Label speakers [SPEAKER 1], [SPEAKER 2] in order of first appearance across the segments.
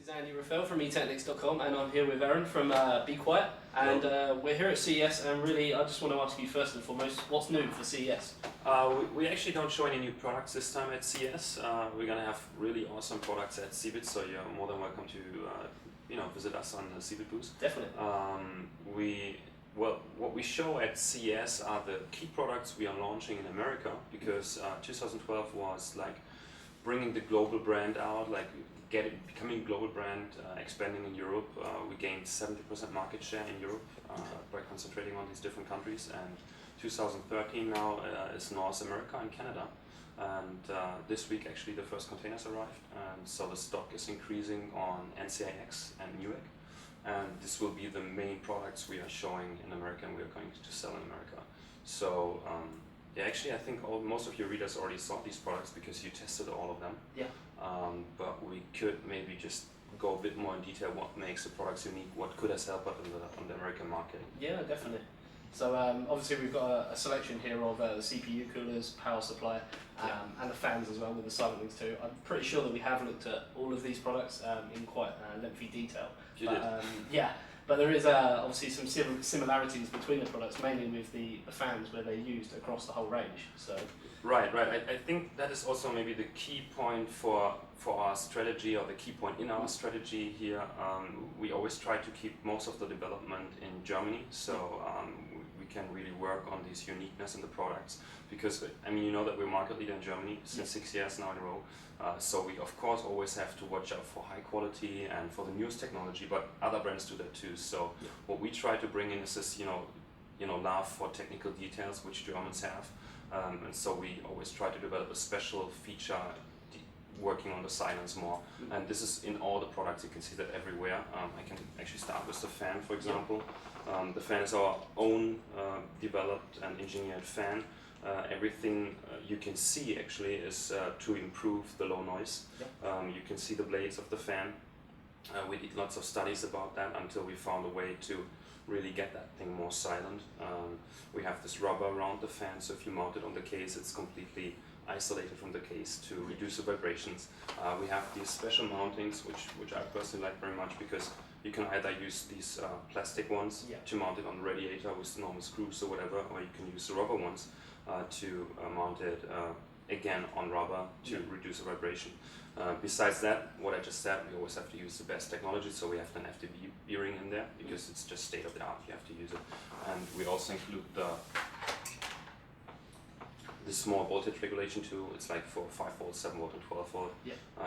[SPEAKER 1] is Andy Rafael from eTeknix.com, and I'm here with Aaron from beQuiet, and we're here at CES, and really I just want to ask you first and foremost, what's new for CES?
[SPEAKER 2] We actually don't show any new products this time at CES. We're going to have really awesome products at CeBIT, so you're more than welcome to visit us on the CeBIT booth.
[SPEAKER 1] Definitely.
[SPEAKER 2] What we show at CES are the key products we are launching in America, because 2012 was like bringing the global brand out, like becoming a global brand, expanding in Europe. We gained 70% market share in Europe by concentrating on these different countries, and 2013 now is North America and Canada, and this week actually the first containers arrived, and so the stock is increasing on NCIX and Newegg, and this will be the main products we are showing in America and we are going to sell in America. So yeah, actually I think most of your readers already saw these products because you tested all of them.
[SPEAKER 1] Yeah.
[SPEAKER 2] But we could maybe just go a bit more in detail what makes the products unique, what could us help on the American market.
[SPEAKER 1] Yeah, definitely. So obviously we've got a selection here of the CPU coolers, power supply, and the fans as well with the silent wings too. I'm pretty sure that we have looked at all of these products in quite lengthy detail. Yeah, but there is obviously some similarities between the products, mainly with the fans where they're used across the whole range. So.
[SPEAKER 2] Right. I think that is also maybe the key point for our strategy, or the key point in our strategy here. We always try to keep most of the development in Germany, so we can really work on this uniqueness in the products, because I mean, you know that we're market leader in Germany since 6 years now in a row. So we of course always have to watch out for high quality and for the newest technology, but other brands do that too. So what we try to bring in is this, love for technical details, which Germans have. And so we always try to develop a special feature working on the silence more. And this is in all the products, you can see that everywhere. I can actually start with the fan, for example. The fan is our own developed and engineered fan. Everything you can see actually is to improve the low noise. You can see the blades of the fan. We did lots of studies about that until we found a way to really get that thing more silent. We have this rubber around the fan, so if you mount it on the case, it's completely isolated from the case to reduce the vibrations. We have these special mountings, which I personally like very much, because you can either use these plastic ones to mount it on the radiator with normal screws or whatever, or you can use the rubber ones to mount it again on rubber to reduce the vibration. Besides that, what I just said, we always have to use the best technology, so we have an FDB bearing in there, because it's just state of the art, you have to use it. And we also include the small voltage regulation tool. It's like for 5 volt, 7 volt and 12 volt.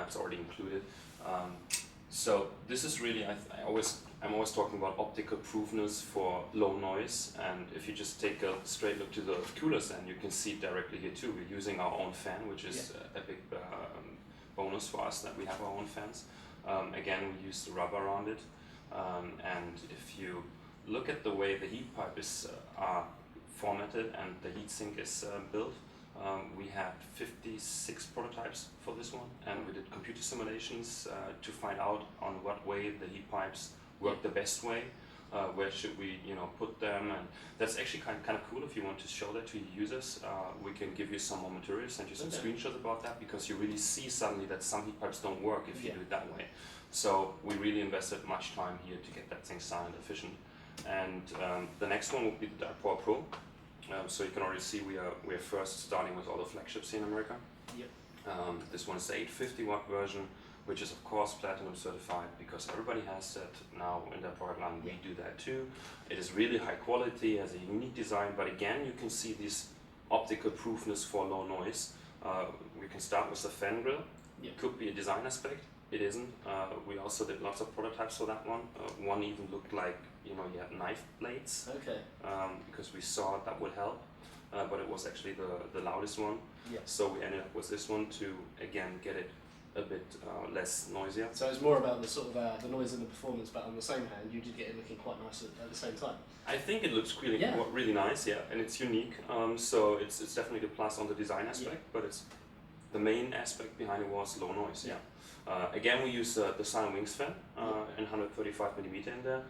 [SPEAKER 2] It's already included. So this is really, I'm always talking about optical proofness for low noise, and if you just take a straight look to the coolers, then you can see directly here too. We're using our own fan, which is a big bonus for us that we have our own fans. Again, we use the rubber around it, and if you look at the way the heat pipe is formatted and the heatsink is built, we had 56 prototypes for this one, and we did computer simulations to find out on what way the heat pipes work the best way. Where should we put them, and that's actually kind of cool. If you want to show that to your users, we can give you some more material, send you some screenshots about that, because you really see suddenly that some heat pipes don't work if you do it that way. So we really invested much time here to get that thing silent efficient. And the next one will be the Dark Power Pro. So you can already see we are first starting with all the flagships here in America. This one is the 850 watt version, which is of course platinum certified, because everybody has that now in their product line. We do that too. It is really high quality, has a unique design, but again you can see this optical proofness for low noise. We can start with the fan grill. Could be a design aspect, it isn't. We also did lots of prototypes for that one. One even looked like you had knife blades, because we saw that would help, but it was actually the loudest one. So we ended up with this one to again get it a bit less noisier. So
[SPEAKER 1] it's more about the sort of the noise and the performance, but on the same hand, you did get it looking quite nice at the same time.
[SPEAKER 2] I think it looks really nice, and it's unique. So it's definitely a plus on the design aspect, but it's the main aspect behind it was low noise. Again, we use the silent wings fan in 135 millimeter in there.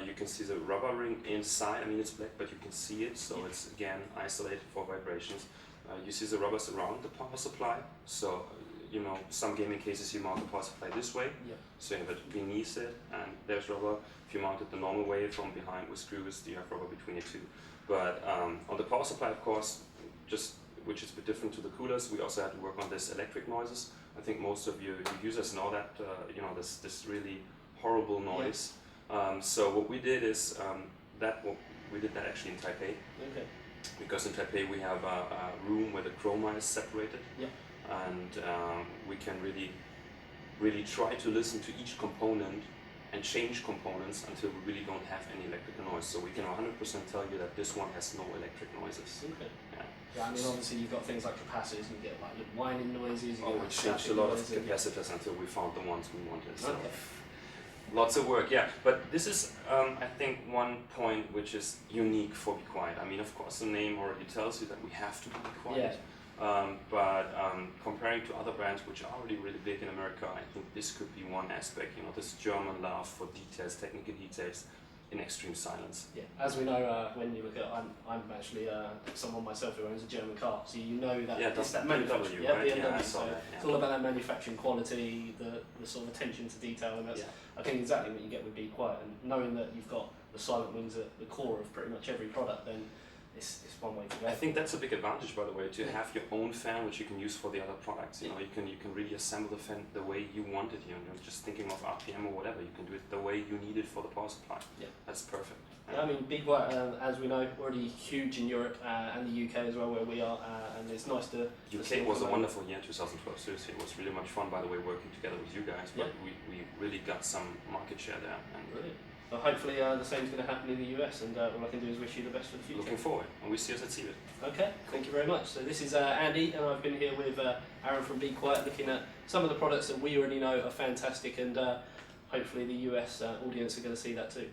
[SPEAKER 2] You can see the rubber ring inside. I mean, it's black, but you can see it. So it's again isolated for vibrations. You see the rubbers around the power supply. So you know, some gaming cases you mount the power supply this way, so you have it beneath it, and there's rubber. If you mount it the normal way from behind with screws, you have rubber between the two. But on the power supply, of course, just which is a bit different to the coolers, we also had to work on this electric noises. I think most of you users know that, you know, this really horrible noise. So what we did is we did that actually in Taipei.
[SPEAKER 1] Okay.
[SPEAKER 2] Because in Taipei we have a room where the chroma is separated, and we can really try to listen to each component and change components until we really don't have any electrical noise. So we can 100% tell you that this one has no electric noises.
[SPEAKER 1] Okay. Yeah, I mean obviously you've got things like capacitors, you get like little whining noises.
[SPEAKER 2] We changed a lot of capacitors until we found the ones we wanted. So.
[SPEAKER 1] Okay.
[SPEAKER 2] Lots of work, yeah. But this is, I think, one point which is unique for beQuiet. I mean, of course, the name already tells you that we have to be beQuiet. But comparing to other brands which are already really big in America, I think this could be one aspect. You know, this German love for details, technical details, in extreme silence.
[SPEAKER 1] Yeah, as we know, when you look at, I'm actually someone myself who owns a German car, so you know that it's that manufacturing.
[SPEAKER 2] Right?
[SPEAKER 1] BMW. So it's all about that manufacturing quality, the sort of attention to detail, and that's I think exactly what you get with beQuiet. And knowing that you've got the silent wings at the core of pretty much every product, then it's one way to go.
[SPEAKER 2] I think that's a big advantage, by the way, to have your own fan which you can use for the other products. You know, you can really assemble the fan the way you want it. You know, just thinking of RPM or whatever, you can do it the way you need it for the power supply. Yeah, that's perfect.
[SPEAKER 1] Yeah, I mean, beQuiet, as we know, already huge in Europe and the UK as well, where we are, and it's nice to.
[SPEAKER 2] UK was a wonderful year, 2012. Seriously, it was really much fun. By the way, working together with you guys, but we really got some market share there. And
[SPEAKER 1] brilliant. Well, hopefully the same is going to happen in the US, and all I can do is wish you the best for the future.
[SPEAKER 2] Looking forward, and we see us at CeBIT.
[SPEAKER 1] Okay, thank you very much. So this is Andy, and I've been here with Aaron from beQuiet, looking at some of the products that we already know are fantastic, and hopefully the US audience are going to see that too.